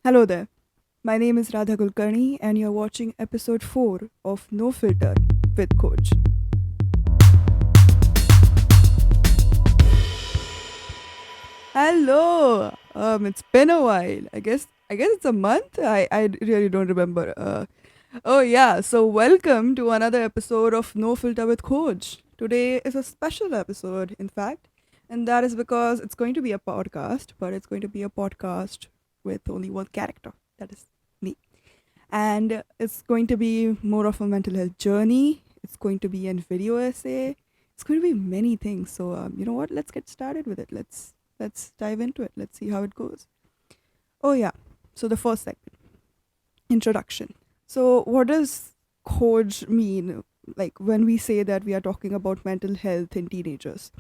Hello there. My name is Radha Kulkarni, and you're watching episode 4 of No Filter with Khoj. Hello. It's been a while. I guess it's a month. I really don't remember. Oh yeah. So welcome to another episode of No Filter with Khoj. Today is a special episode, in fact, and that is because it's going to be a podcast, but it's going to be a podcast with only one character. That is me. And it's going to be more of a mental health journey. It's going to be a video essay. It's going to be many things. So you know what? Let's get started with it. Let's dive into it. Let's see how it goes. Oh yeah. So the first segment, introduction. So what does Khoj mean? Like when we say that we are talking about mental health in teenagers,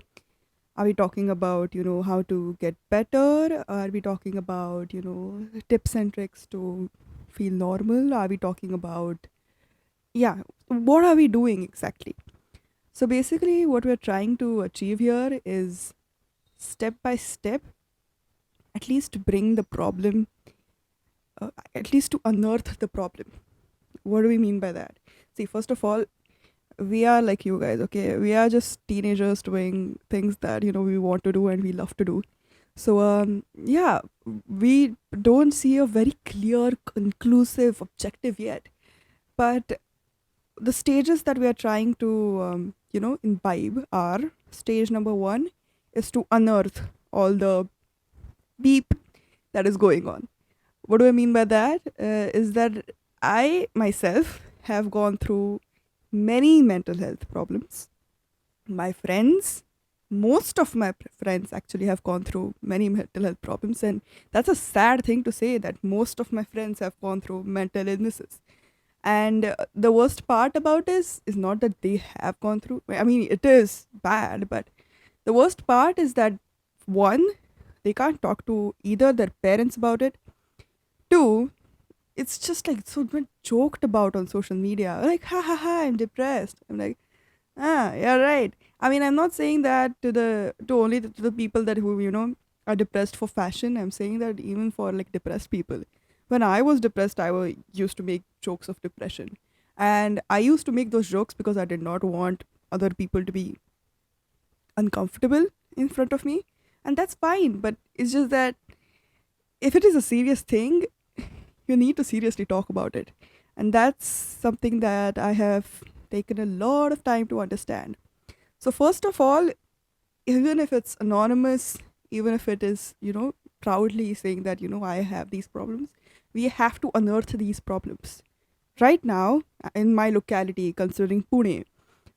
are we talking about how to get better? Are we talking about tips and tricks to feel normal? Are we talking about, yeah, what are we doing exactly? So basically what we're trying to achieve here is step by step, at least bring the problem, at least to unearth the problem. What do we mean by that? See, first of all, we are like you guys, okay? We are just teenagers doing things that we want to do and we love to do. So yeah, we don't see a very clear conclusive objective yet, but the stages that we are trying to imbibe are: stage number 1 is to unearth all the beep that is going on. What do I mean by that? Is that I myself have gone through many mental health problems. My friends, most of my friends actually have gone through many mental health problems, and that's a sad thing to say that most of my friends have gone through mental illnesses. And the worst part about is not that they have gone through, I mean, it is bad, but the worst part is that, one, they can't talk to either their parents about it. Two, it's just like so been joked about on social media, like, ha ha ha, I'm depressed. I'm like, ah, yeah, right. I mean, I'm not saying that to the people that who are depressed for fashion. I'm saying that even for like depressed people. When I was depressed, used to make jokes of depression, and I used to make those jokes because I did not want other people to be uncomfortable in front of me, and that's fine. But it's just that if it is a serious thing, you need to seriously talk about it, and that's something that I have taken a lot of time to understand. So first of all, even if it's anonymous, even if it is, proudly saying that, I have these problems, we have to unearth these problems. Right now, in my locality, considering Pune,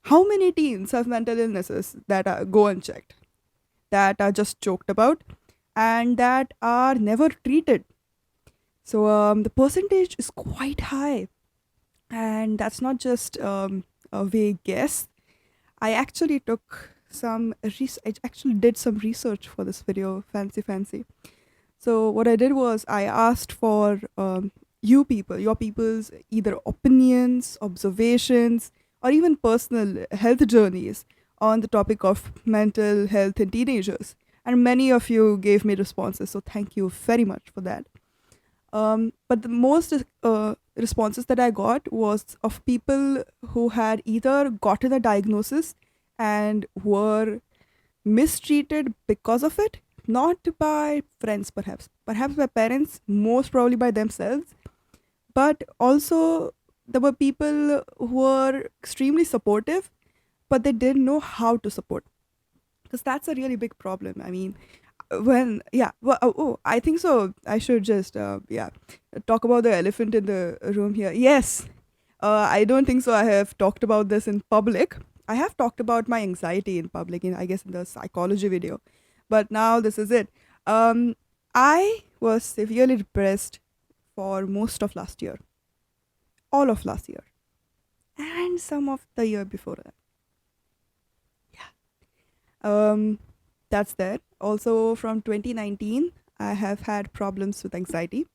how many teens have mental illnesses that go unchecked, that are just joked about, and that are never treated? So the percentage is quite high. And that's not just a vague guess. I actually took I actually did some research for this video, fancy, fancy. So what I did was I asked for your people's either opinions, observations, or even personal health journeys on the topic of mental health in teenagers. And many of you gave me responses, so thank you very much for that. But the most responses that I got was of people who had either gotten a diagnosis and were mistreated because of it, not by friends, perhaps by parents, most probably by themselves, but also there were people who were extremely supportive, but they didn't know how to support, because that's a really big problem. I mean, when yeah well, I think so I should just talk about the elephant in the room here. Yes, I don't think so I have talked about this in public. I have talked about my anxiety in public, in, I guess, in the psychology video, but now this is it. I was severely depressed for most of last year, all of last year, and some of the year before that. um that's there. Also from 2019, I have had problems with anxiety,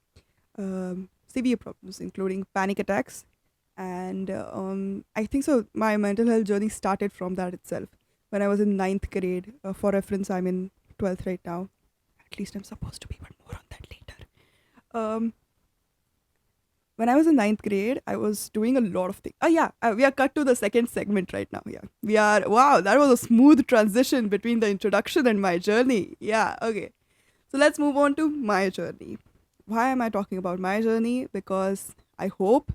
severe problems, including panic attacks. And I think so. My mental health journey started from that itself. When I was in ninth grade, for reference, I'm in 12th right now. At least I'm supposed to be, but more on that later. Um, when I was in ninth grade, I was doing a lot of things. Oh yeah, we are cut to the second segment right now. Yeah, we are. Wow, that was a smooth transition between the introduction and my journey. Yeah, okay. So let's move on to my journey. Why am I talking about my journey? Because I hope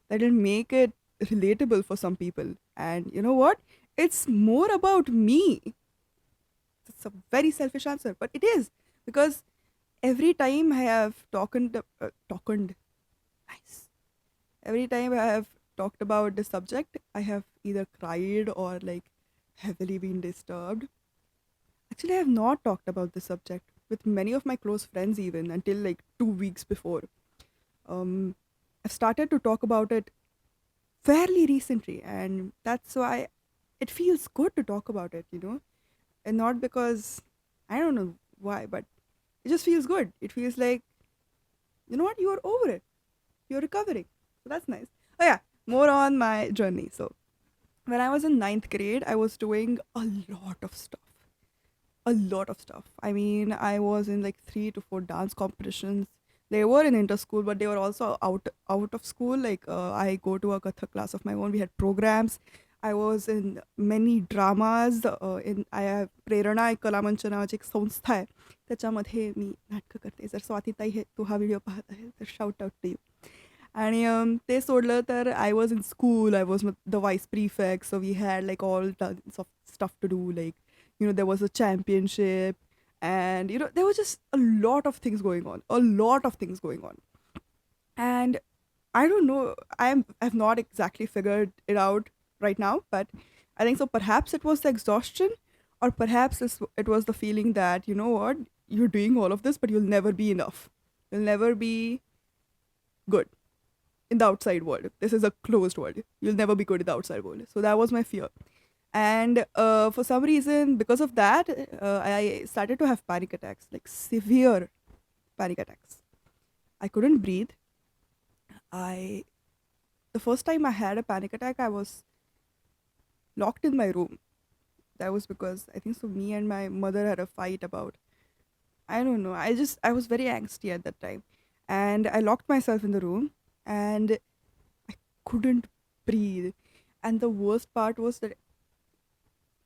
that it'll make it relatable for some people. And you know what? It's more about me. It's a very selfish answer, but it is because every time I have talked, nice. Every time I have talked about the subject, I have either cried or like heavily been disturbed. Actually, I have not talked about this subject with many of my close friends even until like 2 weeks before. Um, I've started to talk about it fairly recently, and that's why it feels good to talk about it, and not because I don't know why, but it just feels good. It feels like, you know what, you are over it, you're recovering. So that's nice. Oh, yeah, more on my journey. So, when I was in ninth grade, I was doing a lot of stuff. A lot of stuff. I mean, I was in like 3 to 4 dance competitions. They were in inter school, but they were also out of school. Like I go to a Kathak class of my own. We had programs. I was in many dramas. In I have प्रेरणा एक कलामंच नावाची एक संस्था आहे त्याच्यामध्ये मी नाटकं करते. जर स्वातीताई हे तू हा व्हिडिओ पाहत आहे तर शाउट आउट टू यू. आणि ते सोडलं तर I was in school. I was the vice prefect. So we had like all tons of stuff to do, like there was a championship, and there was just a lot of things going on, a lot of things going on. And I don't know, I've not exactly figured it out right now, but I think so perhaps it was the exhaustion, or perhaps it was the feeling that, you know what, you're doing all of this but you'll never be enough, you'll never be good in the outside world. This is a closed world, you'll never be good in the outside world. So that was my fear. And for some reason, because of that, I started to have panic attacks, like severe panic attacks. I couldn't breathe. I The first time I had a panic attack, I was locked in my room. That was because I think so me and my mother had a fight about, I don't know. I was very angsty at that time. And I locked myself in the room and I couldn't breathe. And the worst part was that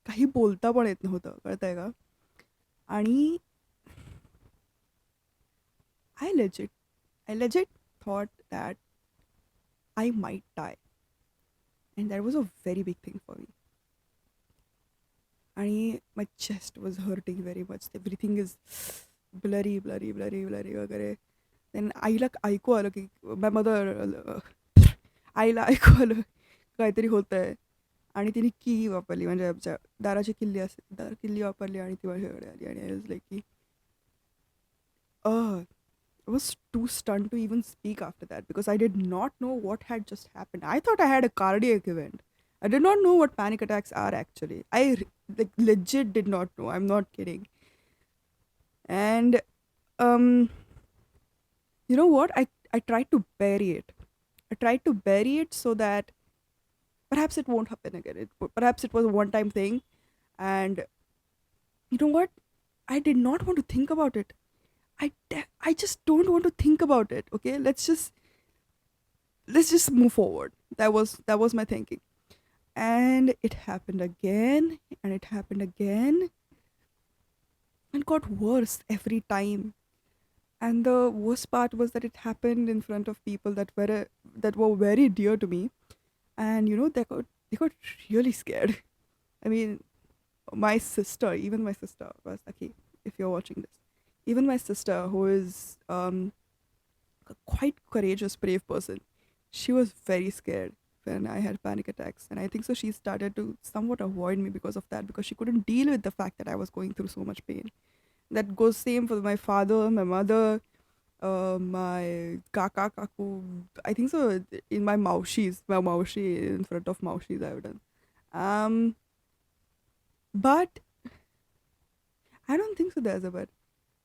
काही बोलता पण येत नव्हतं, कळतंय का? आणि I legit, I legit thought that I might die. And that was a very big thing for me. And my chest was hurting very much. Everything is blurry, blurry, blurry, blurry वगैरे. Then आईला ऐकू आलं की my mother आईला ऐकू आलं काहीतरी होतंय. आणि तिने की वापरली, म्हणजे आमच्या दाराची किल्ली असते, दार किल्ली वापरली आणि ती माझ्याकडे आली आणि आय वॉज लाईक की I was too stunned to even speak after that because I did not know what had just happened. I thought I had a cardiac event. I did not know what panic attacks are actually. Like legit did not know. I'm not kidding. And um, you know what? I tried to bury it. I tried to bury it so that perhaps it won't happen again. Perhaps it was a one-time thing. And you know what? I did not want to think about it. I just don't want to think about it. Okay, let's just move forward. That was my thinking, and it happened again, and it happened again, and got worse every time. And the worst part was that it happened in front of people that were very dear to me, and they got really scared. I mean, my sister, even my sister was okay. If you're watching this, even my sister, who is a quite courageous, brave person, she was very scared when I had panic attacks. And I think so she started to somewhat avoid me because of that, because she couldn't deal with the fact that I was going through so much pain. That goes same for my father, my mother, my kaka, kaku. I think so in my maushi, in front of maushis I've done. Um, but I don't think so there's a but.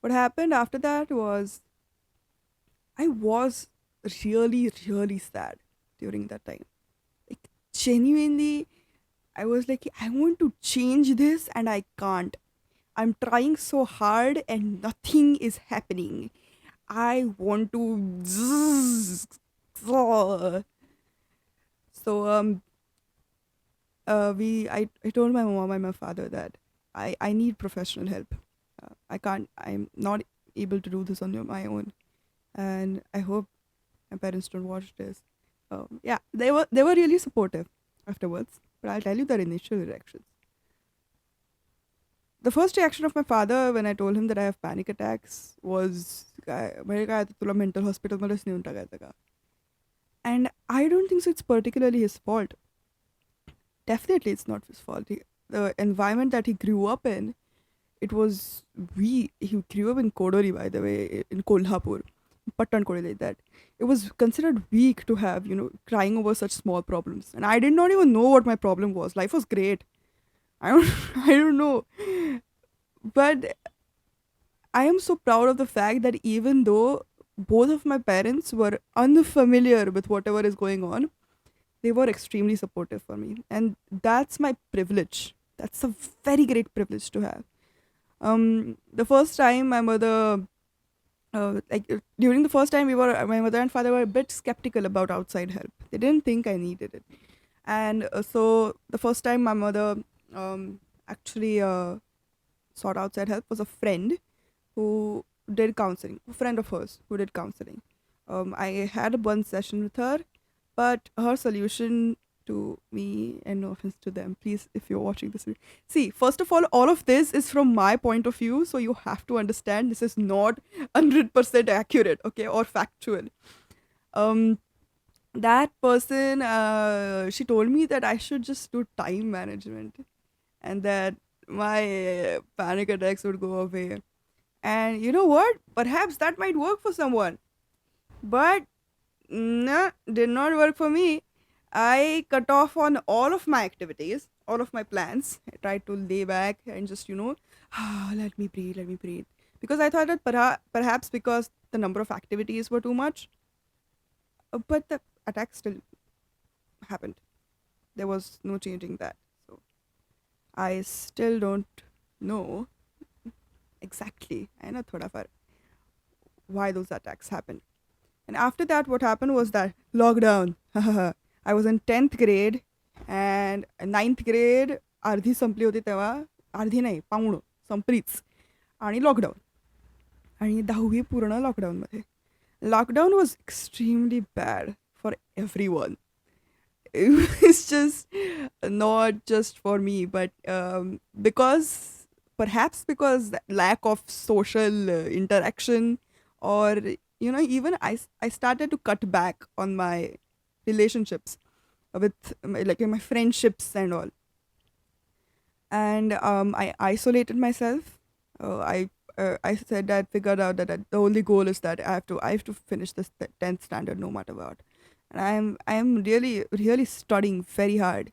What happened after that was I was really, really sad during that time. Like, genuinely, I was like, I want to change this and I can't. I'm trying so hard and nothing is happening. I want to. So I told my mom and my father that I need professional help. I'm not able to do this on my own, and I hope my parents don't watch this. Yeah, they were really supportive afterwards. But I'll tell you their initial reactions. The first reaction of my father when I told him that I have panic attacks was, "मेरे काय आता तुला mental hospital मध्येच नेऊन टाकायचं का?" And I don't think so. It's particularly his fault. Definitely, it's not his fault. The environment that he grew up in, it was he grew up in Kodori, by the way, in Kolhapur, Pattan Kodori, like that. It was considered weak to have, crying over such small problems. And I did not even know what my problem was. Life was great. I don't, I don't know. But I am so proud of the fact that even though both of my parents were unfamiliar with whatever is going on, they were extremely supportive for me. And that's my privilege. That's a very great privilege to have. The first time my mother, during the first time my mother and father were a bit skeptical about outside help. They didn't think I needed it. And so the first time my mother actually sought outside help was a friend who did counseling, a friend of hers who did counseling. I had one session with her, but her solution to me, and no offense to them, please, if you're watching this, see, first of all of this is from my point of view, so you have to understand this is not 100% accurate, okay, or factual. Um, that person, she told me that I should just do time management and that my panic attacks would go away. And you know what? Perhaps that might work for someone. But nah, did not work for me. I cut off on all of my activities, all of my plans. I tried to lay back and just, let me breathe. Because I thought that perhaps because the number of activities were too much, but the attack still happened. There was no changing that. So I still don't know exactly. I know thoda far why those attacks happened. And after that, what happened was that lockdown. I was in 10th grade and ninth grade अर्धी संपली होती तेव्हा अर्धी नाही पाऊण संपलीच आणि lockdown आणि 10वी पूर्ण लॉकडाऊनमध्ये lockdown was extremely bad for everyone. It's just not just for me, but because perhaps because the lack of social interaction, or even I started to cut back on my relationships with like my friendships and all, and I isolated myself. I said I figured out that the only goal is that I have to finish this 10th standard no matter what, and I am really really studying very hard,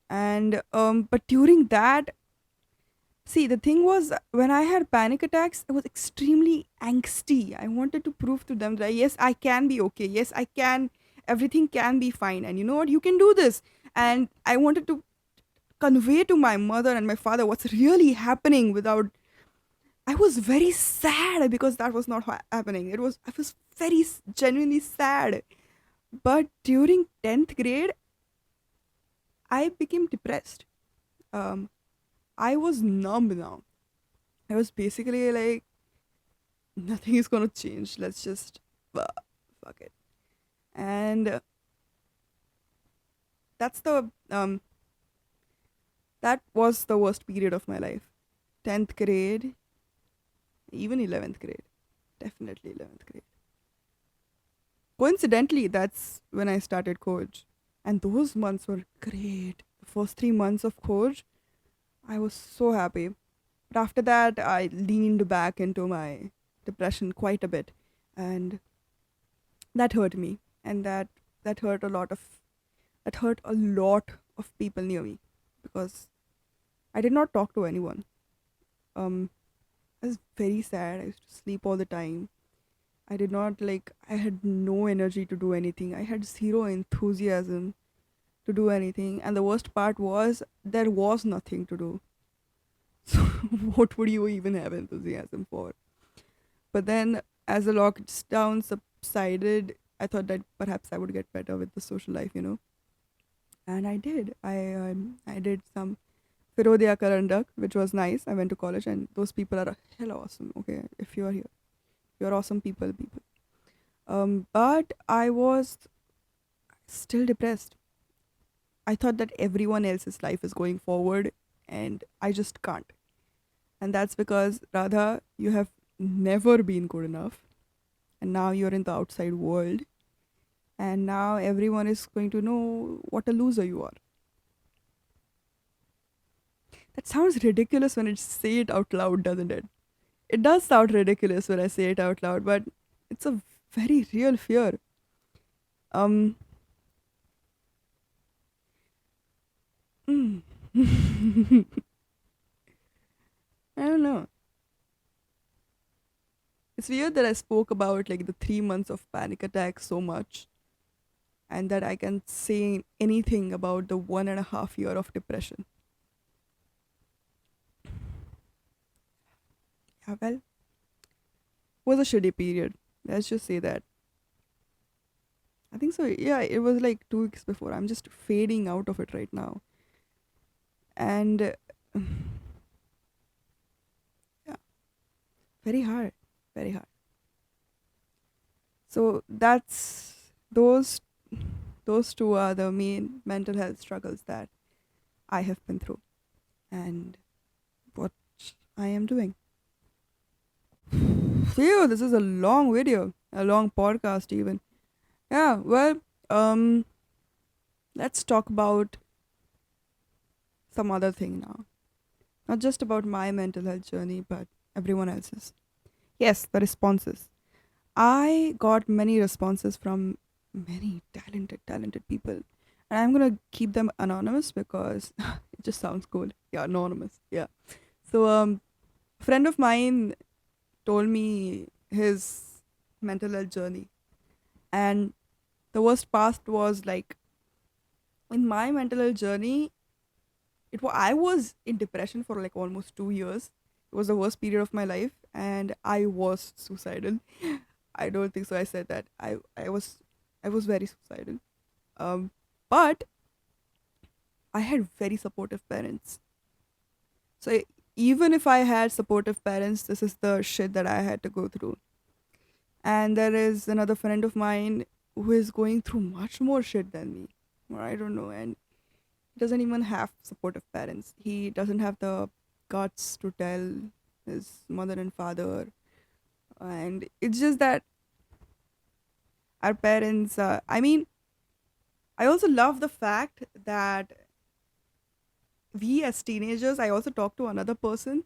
and but during that, see, the thing was, when I had panic attacks, I was extremely angsty. I wanted to prove to them that yes, I can be okay. Yes, I can. Everything can be fine. And you know what? You can do this. And I wanted to convey to my mother and my father what's really happening without. I was very sad because that was not happening. I was very genuinely sad. But during 10th grade, I became depressed. Um, I was numb now. I was basically like, nothing is gonna change. Let's just fuck it. And that's the that was the worst period of my life. 10th grade, even 11th grade, definitely 11th grade. Coincidentally, that's when I started Khoj, and those months were great. The first 3 months of Khoj, I was so happy. But after that, I leaned back into my depression quite a bit, and that hurt me, and that hurt a lot of that hurt a lot of people near me because I did not talk to anyone. Um, I was very sad. I used to sleep all the time. I did not like. I had no energy to do anything. I had zero enthusiasm to do anything, and the worst part was there was nothing to do. So what would you even have enthusiasm for? But then as the lockdown subsided, I thought that perhaps I would get better with the social life, and I did. I did some Firodia Karandak, which was nice. I went to college, and those people are hell awesome. Okay, if you are here, you're awesome people. But I was still depressed. I thought that everyone else's life is going forward, and I just can't. And that's because Radha, you have never been good enough, and now you're in the outside world, and now everyone is going to know what a loser you are. That sounds ridiculous when I say it out loud, doesn't it? It does sound ridiculous when I say it out loud, but it's a very real fear. Um, mm. I don't know. It's weird that I spoke about like the 3 months of panic attack so much, and that I can say anything about the 1.5 year of depression. Yeah, well, it was a shitty period. Let's just say that. I think so. Yeah, it was like 2 weeks before. I'm just fading out of it right now. And yeah, very hard. Very hard. So those those two are the main mental health struggles that I have been through and what I am doing. Phew, this is a long video, a long podcast even. Yeah, well, um, let's talk about some other thing now. Not just about my mental health journey, but everyone else's. Yes, the responses. I got many responses from many talented people. And I'm gonna keep them anonymous because it just sounds cool. Yeah, anonymous. Yeah. So a friend of mine told me his mental health journey. And the worst part was like in my mental health journey, I was in depression for like almost 2 years. It was the worst period of my life, and I was suicidal. I don't think so. I said that I was very suicidal. Um, but I had very supportive parents. So even if I had supportive parents, this is the shit that I had to go through. And there is another friend of mine who is going through much more shit than me. Or I don't know, and he doesn't even have supportive parents. He doesn't have the guts to tell his mother and father. And it's just that our parents, I mean, I also love the fact that we as teenagers, I also talked to another person,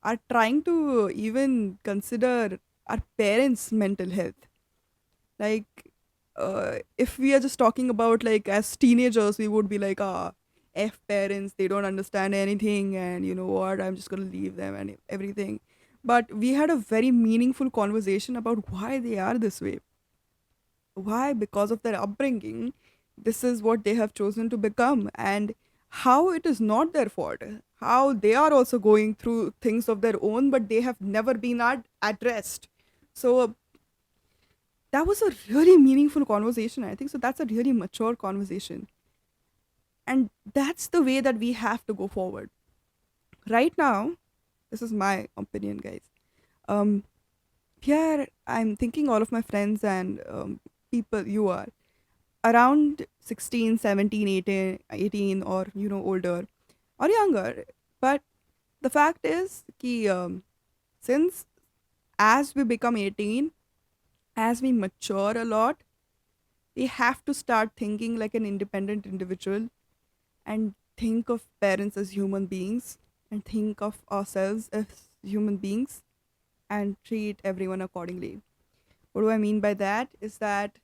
are trying to even consider our parents' mental health. Like, if we are just talking about like as teenagers, we would be like, F parents, they don't understand anything, and you know what, I'm just gonna leave them and everything. But we had a very meaningful conversation about why they are this way. Why? Because of their upbringing, this is what they have chosen to become, and how it is not their fault. How they are also going through things of their own, but they have never been addressed. So that was a really meaningful conversation. I think so. That's a really mature conversation, and that's the way that we have to go forward. Right now, this is my opinion, guys. Um, Here I'm thinking all of my friends and people you are around 16, 17, 18, or older or younger. But the fact is ki, since as we become 18, as we mature a lot, we have to start thinking like an independent individual, and think of parents as human beings, and think of ourselves as human beings, and treat everyone accordingly. What do I mean by that? Is that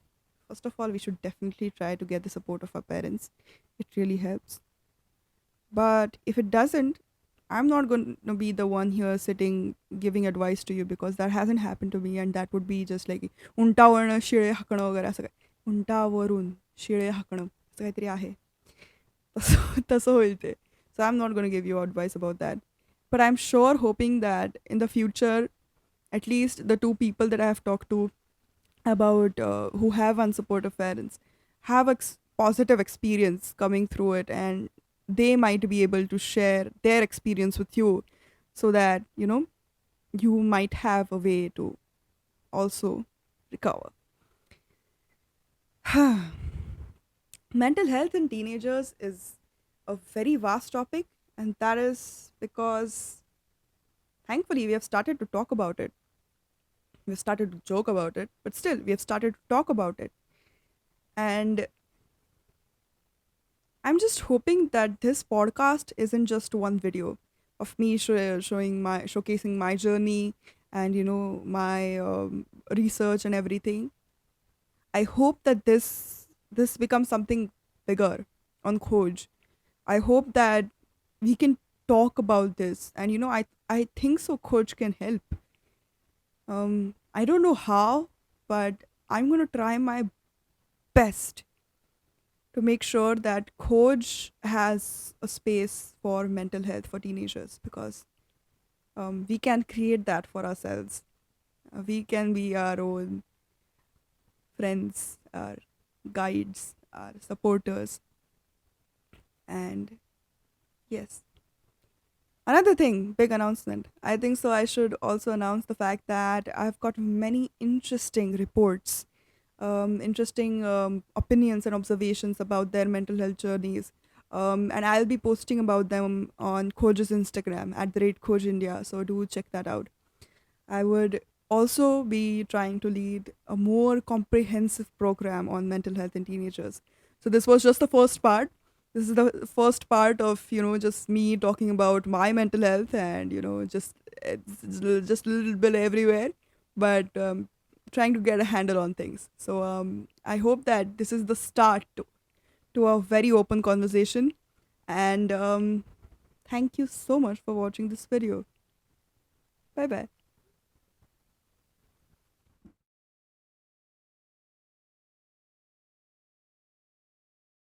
first of all, we should definitely try to get the support of our parents. It really helps. But if it doesn't, I'm not going to be the one here sitting giving advice to you, because that hasn't happened to me, and that would be just like उंटावरनं शिळे हाकणं वगैरे असं काय उंटावरून शिळे हाकणं असं काहीतरी आहे तसं तसं होईल ते. So I'm not going to give you advice about that. But I'm sure hoping that in the future At least the two people that I have talked to about who have unsupportive parents have positive experience coming through it, and they might be able to share their experience with you, so that you might have a way to also recover. Mental health in teenagers is a very vast topic, and that is because thankfully we have started to talk about it. We've started to joke about it, but still we have started to talk about it. And I'm just hoping that this podcast isn't just one video of me showcasing my journey and my research and everything. I hope that this becomes something bigger on Khoj. I hope that we can talk about this, and I think so Khoj can help. I don't know how, but I'm gonna try my best to make sure that Khoj has a space for mental health for teenagers, because we can create that for ourselves. We can be our own friends, our guides, our supporters, and yes. Another thing, big announcement. I think so. I should also announce the fact that I've got many interesting reports, interesting opinions and observations about their mental health journeys. And I'll be posting about them on Khoj's Instagram at the rate Khoj India. So do check that out. I would also be trying to lead a more comprehensive program on mental health in teenagers. So this was just the first part. This is the first part of just me talking about my mental health, and just just a little bit everywhere, but trying to get a handle on things. So I hope that this is the start to a very open conversation, and thank you so much for watching this video. Bye bye.